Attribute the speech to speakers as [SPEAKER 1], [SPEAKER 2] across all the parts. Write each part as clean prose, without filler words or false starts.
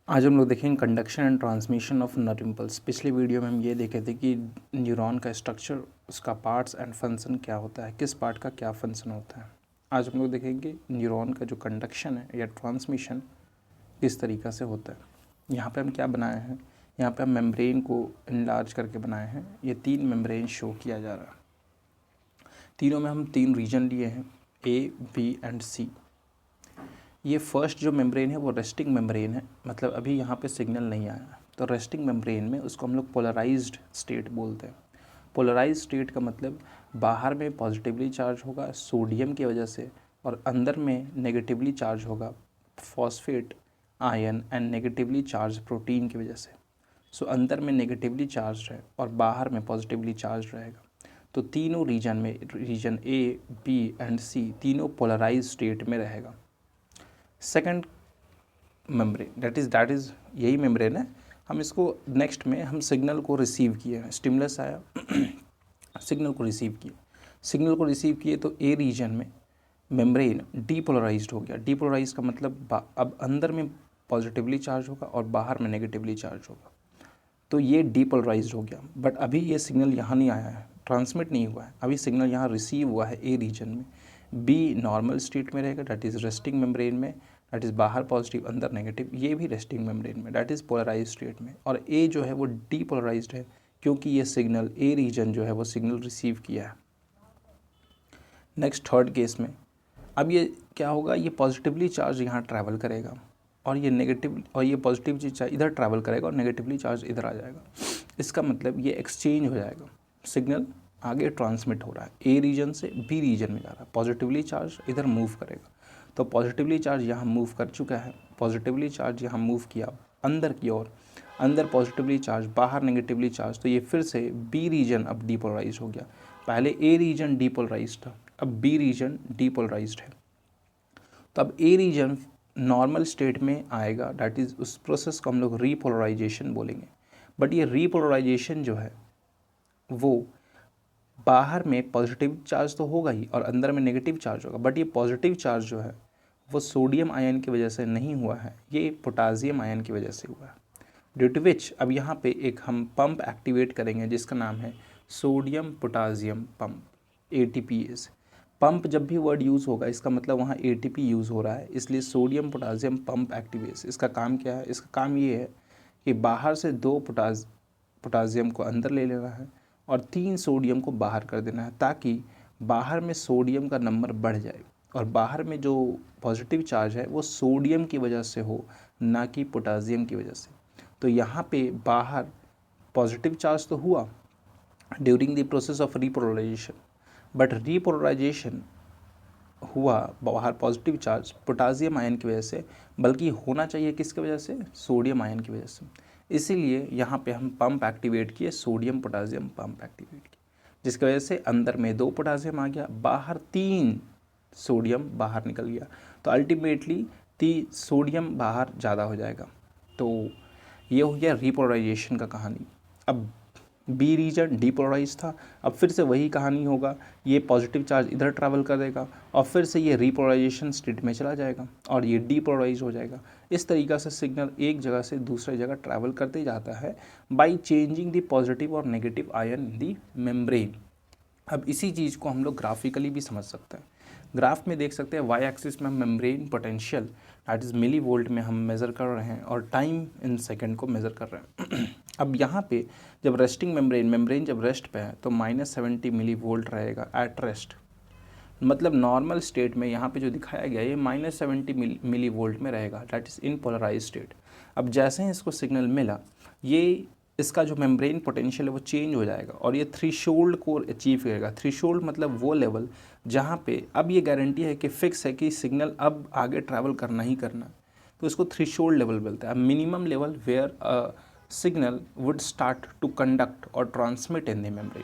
[SPEAKER 1] आज हम लोग देखेंगे conduction and transmission of nerve impulse. पिछले वीडियो में हम ये देखे थे कि न्यूरॉन का स्ट्रक्चर, उसका पार्ट्स एंड फंक्शन क्या होता है, किस पार्ट का क्या फंक्शन होता है। आज हम लोग देखेंगे न्यूरॉन का जो कंडक्शन है या ट्रांसमिशन किस तरीक़ा से होता है। यहाँ पे हम क्या बनाए हैं, यहाँ पे हम मेम्ब्रेन को इनलार्ज करके बनाए हैं। ये 3 मेम्ब्रेन शो किया जा रहा है। तीनों में हम 3 रीजन लिए हैं, ए, बी एंड सी। ये फर्स्ट जो मेम्ब्रेन है वो रेस्टिंग मेम्ब्रेन है, मतलब अभी यहाँ पे सिग्नल नहीं आया। तो रेस्टिंग मेम्ब्रेन में उसको हम लोग पोलराइज्ड स्टेट बोलते हैं। पोलराइज्ड स्टेट का मतलब बाहर में पॉजिटिवली चार्ज होगा सोडियम की वजह से, और अंदर में नेगेटिवली चार्ज होगा phosphate, ion and negatively charge protein की वजह से। सो अंदर में नेगेटिवली चार्ज है और बाहर में पॉजिटिवली चार्ज रहेगा। तो तीनों रीजन में, रीजन ए, बी एंड सी, तीनों पोलराइज स्टेट में रहेगा। सेकंड मेम्ब्रेन दैट इज़ यही मेम्ब्रेन है। हम इसको नेक्स्ट में हम सिग्नल को रिसीव किए हैं, स्टिमुलस आया सिग्नल को रिसीव किए तो ए रीजन में मेम्ब्रेन डीपोलराइज्ड हो गया। डीपोलराइज का मतलब अब अंदर में पॉजिटिवली चार्ज होगा और बाहर में नेगेटिवली चार्ज होगा। तो ये डीपोलराइज्ड हो गया। बट अभी ये सिग्नल यहाँ नहीं आया है, ट्रांसमिट नहीं हुआ है, अभी सिग्नल यहाँ रिसीव हुआ है ए रीजन में। बी नॉर्मल स्टेट में रहेगा, डैट इज़ रेस्टिंग मेम्ब्रेन में, डैट इज़ बाहर पॉजिटिव अंदर नेगेटिव। ये भी रेस्टिंग मेम्ब्रेन में, डैट इज़ पोलराइज स्टेट में। और ए जो है वो डीपोलराइज्ड है, क्योंकि ये सिग्नल ए रीजन जो है वो सिग्नल रिसीव किया है। नेक्स्ट थर्ड केस में अब ये क्या होगा, ये पॉजिटिवली चार्ज यहाँ ट्रैवल करेगा और ये नेगेटिव, और ये पॉजिटिव चार्ज इधर ट्रैवल करेगा और नेगेटिवली चार्ज इधर आ जाएगा। इसका मतलब ये एक्सचेंज हो जाएगा, सिग्नल आगे ट्रांसमिट हो रहा है ए रीजन से बी रीजन में जा रहा है। पॉजिटिवली चार्ज इधर मूव करेगा, तो पॉजिटिवली चार्ज यहाँ मूव कर चुका है, पॉजिटिवली चार्ज यहाँ मूव किया अंदर की ओर, अंदर पॉजिटिवली चार्ज बाहर नेगेटिवली चार्ज, तो ये फिर से बी रीजन अब डीपोलराइज हो गया। पहले ए रीजन डीपोलराइज था, अब बी रीजन डीपोलराइज्ड है। तो अब ए रीजन नॉर्मल स्टेट में आएगा, डैट इज़ उस प्रोसेस को हम लोग रीपोलराइजेशन बोलेंगे। बट ये रीपोलराइजेशन जो है वो बाहर में पॉजिटिव चार्ज तो होगा ही और अंदर में नेगेटिव चार्ज होगा, बट ये पॉजिटिव चार्ज जो है वो सोडियम आयन की वजह से नहीं हुआ है, ये पोटासियम आयन की वजह से हुआ है। ड्यू टू विच अब यहाँ पे एक हम पंप एक्टिवेट करेंगे जिसका नाम है sodium potassium pump, ATPase। Pump जब भी वर्ड यूज़ होगा इसका मतलब वहाँ ATP यूज़ हो रहा है, इसलिए सोडियम पोटासियम पंप एक्टिवेस। इसका काम क्या है, इसका काम ये है कि बाहर से 2 पोटासियम को अंदर ले लेना है और 3 सोडियम को बाहर कर देना है, ताकि बाहर में सोडियम का नंबर बढ़ जाए और बाहर में जो पॉजिटिव चार्ज है वो सोडियम की वजह से हो, ना कि पोटासियम की वजह से। तो यहाँ पे बाहर पॉजिटिव चार्ज तो हुआ during the process of repolarisation, but repolarisation हुआ बाहर पॉजिटिव चार्ज पोटासियम आयन की वजह से, बल्कि होना चाहिए किसकी वजह से, सोडियम आयन की वजह से। इसीलिए यहाँ पे हम पंप एक्टिवेट किए, सोडियम पोटासियम पंप एक्टिवेट किए, जिसकी वजह से अंदर में 2 पोटासियम आ गया, बाहर 3 सोडियम बाहर निकल गया। तो अल्टीमेटली सोडियम बाहर ज़्यादा हो जाएगा। तो ये हो गया रीपोलराइजेशन का कहानी। अब बी रीजन डीपोलराइज था, अब फिर से वही कहानी होगा, ये पॉजिटिव चार्ज इधर ट्रैवल करेगा और फिर से ये रीपोलराइजेशन स्टेट में चला जाएगा और ये डीपोलराइज हो जाएगा। इस तरीक़ा से सिग्नल एक जगह से दूसरे जगह ट्रैवल करते जाता है बाई चेंजिंग द पॉजिटिव और नेगेटिव आयन इन दी मेम्ब्रेन। अब इसी चीज़ को हम लोग ग्राफिकली भी समझ सकते हैं। ग्राफ में देख सकते हैं वाई एक्सिस में हम membrane potential that is millivolt में हम मेज़र कर रहे हैं और टाइम इन सेकेंड को मेज़र कर रहे हैं। अब यहाँ पे जब रेस्टिंग मेम्ब्रेन जब रेस्ट पे है तो -70 मिली वोल्ट रहेगा एट रेस्ट। मतलब नॉर्मल स्टेट में यहाँ पे जो दिखाया गया ये -70 मिली वोल्ट में रहेगा, that is in polarise state. अब जैसे ही इसको सिग्नल मिला, ये इसका जो मेम्ब्रेन पोटेंशियल है वो चेंज हो जाएगा और ये थ्रेशोल्ड को अचीव करेगा। थ्रेशोल्ड मतलब वो लेवल जहाँ पे अब ये गारंटी है कि फिक्स है कि सिग्नल अब आगे ट्रैवल करना ही करना, तो इसको थ्रेशोल्ड लेवल बोलते हैं। Minimum level where signal would start to conduct और ट्रांसमिट इन द मेम्ब्रेन।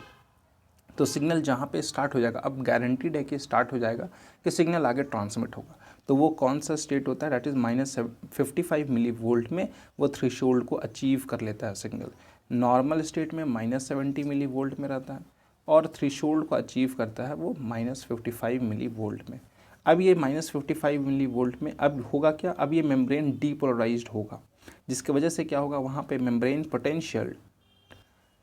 [SPEAKER 1] तो सिग्नल जहाँ पे स्टार्ट हो जाएगा, अब गारंटीड है कि स्टार्ट हो जाएगा कि सिग्नल आगे ट्रांसमिट होगा। तो वो कौन सा स्टेट होता है, दैट इज़ -55 मिली वोल्ट में वो थ्रेशोल्ड को अचीव कर लेता है सिग्नल। नॉर्मल स्टेट में -70 मिली वोल्ट में रहता है और थ्रेशोल्ड को अचीव करता है वो -55 मिली वोल्ट में। अब ये -55 मिली वोल्ट में अब होगा क्या, अब ये मेम्ब्रेन डीपोलराइज्ड होगा। जिसकी वजह से क्या होगा, वहाँ पे मेम्ब्रेन पोटेंशियल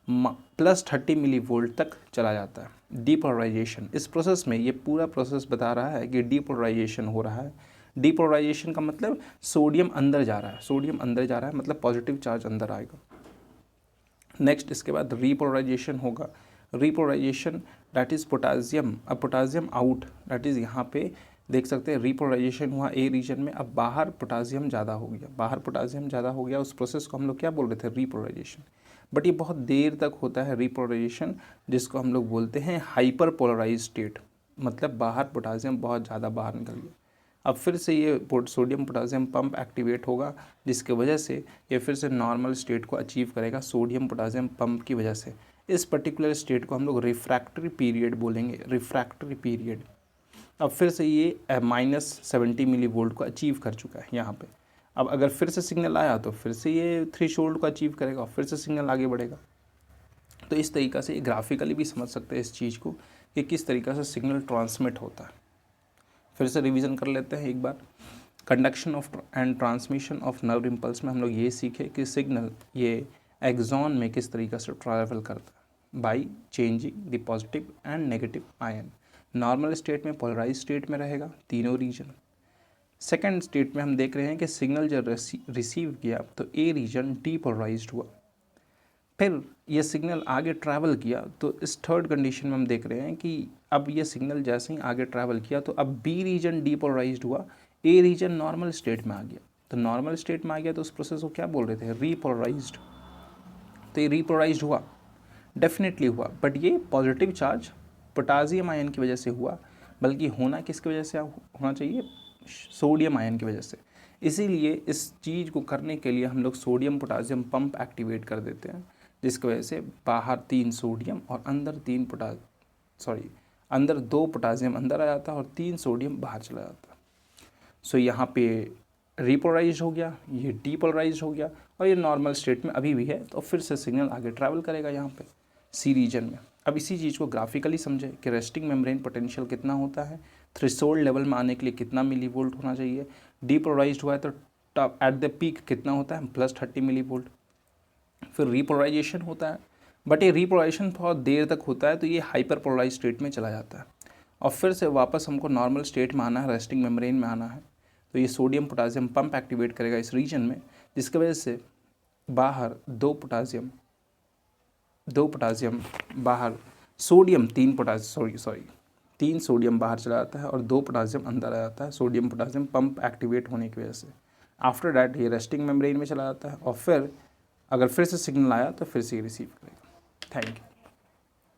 [SPEAKER 1] +30 मिली वोल्ट तक चला जाता है। डीपोलराइजेशन, इस प्रोसेस में ये पूरा प्रोसेस बता रहा है कि डीपोलराइजेशन हो रहा है। डीपोलराइजेशन का मतलब सोडियम अंदर जा रहा है, सोडियम अंदर जा रहा है मतलब पॉजिटिव चार्ज अंदर आएगा। नेक्स्ट इसके बाद रीपोलराइजेशन होगा। रीपोलराइजेशन दैट इज़ पोटासियम, अब पोटासियम आउट, दैट इज़ यहाँ पे देख सकते हैं रीपोलराइजेशन हुआ ए रीजन में, अब बाहर पोटासियम ज़्यादा हो गया, बाहर पोटासियम ज़्यादा हो गया, उस प्रोसेस को हम लोग क्या बोल रहे थे, रीपोलराइजेशन। बट ये बहुत देर तक होता है रीपोलराइजेशन, जिसको हम लोग बोलते हैं हाइपर पोलराइज स्टेट, मतलब बाहर पोटासियम बहुत ज़्यादा बाहर निकल गया। अब फिर से ये सोडियम पोटासियम पंप एक्टिवेट होगा, जिसके वजह से ये फिर से नॉर्मल स्टेट को अचीव करेगा सोडियम पोटासियम पंप की वजह से। इस पर्टिकुलर स्टेट को हम लोग रिफ्रैक्टरी पीरियड बोलेंगे, रिफ्रैक्टरी पीरियड। अब फिर से ये -70 मिली वोल्ट को अचीव कर चुका है यहाँ पे। अब अगर फिर से सिग्नल आया तो फिर से ये थ्रेशोल्ड को अचीव करेगा, फिर से सिग्नल आगे बढ़ेगा। तो इस तरीक़ा से ग्राफिकली भी समझ सकते हैं इस चीज़ को कि किस तरीक़ा से सिग्नल ट्रांसमिट होता है। फिर से रिवीजन कर लेते हैं एक बार। Conduction of and transmission of nerve impulse में हम लोग ये सीखे कि सिग्नल ये एक्सॉन में किस तरीक़े से ट्रैवल करता है, by changing the positive and negative ion. Normal state में पोलराइज स्टेट में रहेगा तीनों रीजन। सेकेंड स्टेट में हम देख रहे हैं कि सिग्नल जब रिसीव किया तो ए रीजन डीपोलराइज्ड हुआ, फिर ये सिग्नल आगे ट्रैवल किया तो इस थर्ड कंडीशन में हम देख रहे हैं कि अब ये सिग्नल जैसे ही आगे ट्रैवल किया तो अब बी रीजन डीपोलराइज्ड हुआ, ए रीजन नॉर्मल स्टेट में आ गया। तो नॉर्मल स्टेट में आ गया तो उस प्रोसेस को क्या बोल रहे थे, रीपोलराइज्ड। तो ये रीपोलराइज्ड हुआ, डेफिनेटली हुआ, बट ये पॉजिटिव चार्ज पोटासियम आयन की वजह से हुआ, बल्कि होना किसकी वजह से होना चाहिए, सोडियम आयन की वजह से। इसीलिए इस चीज़ को करने के लिए हम लोग सोडियम पोटासियम पंप एक्टिवेट कर देते हैं, जिसकी वजह से बाहर 3 सोडियम और अंदर 2 पोटासियम अंदर आ जाता है और 3 सोडियम बाहर चला जाता है। सो यहाँ पे रीपोलराइज हो गया, ये डीपोलराइज हो गया और ये नॉर्मल स्टेट में अभी भी है, तो फिर से सिग्नल आगे ट्रैवल करेगा यहाँ पे सी रीजन में। अब इसी चीज़ को ग्राफिकली समझे कि रेस्टिंग मेम्ब्रेन पोटेंशियल कितना होता है, थ्रेशोल्ड लेवल में आने के लिए कितना मिली वोल्ट होना चाहिए, डीपोलराइज्ड हुआ है तो टॉप एट द पीक कितना होता है, +30 मिली वोल्ट। फिर रीपोलराइजेशन होता है, बट ये रीपोलराइजेशन बहुत देर तक होता है तो ये हाइपर पोलराइज स्टेट में चला जाता है और फिर से वापस हमको नॉर्मल स्टेट में आना है, रेस्टिंग मेम्ब्रेन में आना है। तो ये सोडियम पोटासियम पंप एक्टिवेट करेगा इस रीजन में, जिसकी वजह से बाहर 2 पोटासियम बाहर, सोडियम 3 सोडियम बाहर चला जाता है और 2 पोटासियम अंदर आ जाता है सोडियम पोटासियम पंप एक्टिवेट होने की वजह से। आफ्टर डैट ये रेस्टिंग मेम्ब्रेन में चला जाता है और फिर अगर फिर से सिग्नल आया तो फिर से रिसीव करेगा। Thank you.